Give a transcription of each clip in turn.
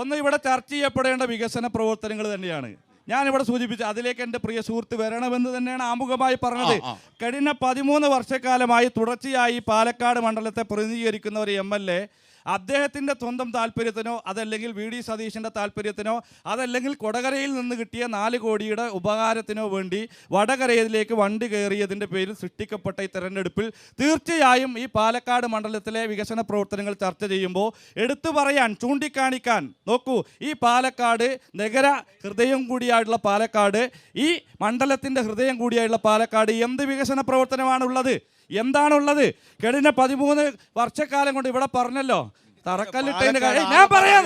ഒന്ന് ഇവിടെ ചർച്ച ചെയ്യപ്പെടേണ്ട വികസന പ്രവർത്തനങ്ങൾ തന്നെയാണ് ഞാനിവിടെ സൂചിപ്പിച്ചത്. അതിലേക്ക് എൻ്റെ പ്രിയ സുഹൃത്ത് വരണമെന്ന് തന്നെയാണ് ആമുഖമായി പറഞ്ഞത്. കഴിഞ്ഞ 13 വർഷക്കാലമായി തുടർച്ചയായി പാലക്കാട് മണ്ഡലത്തെ പ്രതിനിധീകരിക്കുന്ന ഒരു MLA അദ്ദേഹത്തിൻ്റെ സ്വന്തം താല്പര്യത്തിനോ അതല്ലെങ്കിൽ VD സതീശൻ്റെ താല്പര്യത്തിനോ അതല്ലെങ്കിൽ കൊടകരയിൽ നിന്ന് കിട്ടിയ 4 കോടിയുടെ ഉപകാരത്തിനോ വേണ്ടി വടകരയിലേക്ക് വണ്ടി കയറിയതിൻ്റെ പേരിൽ സൃഷ്ടിക്കപ്പെട്ട ഈ തെരഞ്ഞെടുപ്പിൽ തീർച്ചയായും ഈ പാലക്കാട് മണ്ഡലത്തിലെ വികസന പ്രവർത്തനങ്ങൾ ചർച്ച ചെയ്യുമ്പോൾ എടുത്തു പറയാൻ ചൂണ്ടിക്കാണിക്കാൻ നോക്കൂ, ഈ പാലക്കാട് നഗര ഹൃദയം കൂടിയായിട്ടുള്ള പാലക്കാട്, ഈ മണ്ഡലത്തിൻ്റെ ഹൃദയം കൂടിയായിട്ടുള്ള പാലക്കാട് എന്ത് വികസന പ്രവർത്തനമാണുള്ളത്? എന്താണുള്ളത്? കഴിഞ്ഞ 13 വർഷക്കാലം കൊണ്ട് ഇവിടെ പറഞ്ഞല്ലോ തറക്കല്ലിട്ടതിന്റെ കാര്യം ഞാൻ പറയാം.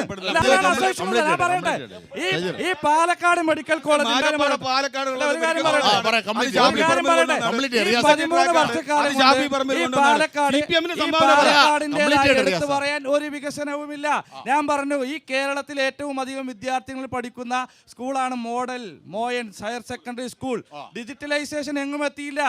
ഈ പാലക്കാട് മെഡിക്കൽ കോളേജ് 13 വർഷക്കാലം എടുത്തു പറയാൻ ഒരു വികസനവുമില്ല. ഞാൻ പറഞ്ഞു, ഈ കേരളത്തിൽ ഏറ്റവും അധികം വിദ്യാർത്ഥികൾ പഠിക്കുന്ന സ്കൂളാണ് മോയൻസ് ഹയർ സെക്കൻഡറി സ്കൂൾ. ഡിജിറ്റലൈസേഷൻ എങ്ങും എത്തിയില്ല.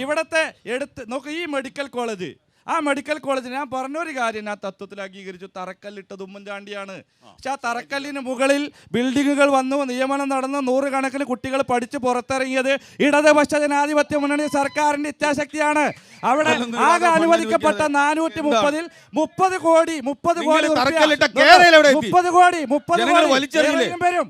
ഇവിടത്തെ എടുത്ത് നോക്കൂ, ഈ മെഡിക്കൽ കോളേജ്, ആ മെഡിക്കൽ കോളേജ് ഞാൻ പറഞ്ഞൊരു കാര്യം ഞാൻ തത്വത്തിൽ അംഗീകരിച്ചു. തറക്കല്ലിട്ടത് ഉമ്മൻചാണ്ടിയാണ്. പക്ഷെ ആ തറക്കല്ലിന് മുകളിൽ ബിൽഡിങ്ങുകൾ വന്നു, നിയമനം നടന്നു, 100 കണക്കിന് കുട്ടികൾ പഠിച്ച് പുറത്തിറങ്ങിയത് ഇടതുപക്ഷ ജനാധിപത്യ മുന്നണി സർക്കാരിന്റെ ഇച്ഛാശക്തിയാണ്. അവിടെ ആകെ അനുവദിക്കപ്പെട്ട 430-ൽ 30 കോടി വരും.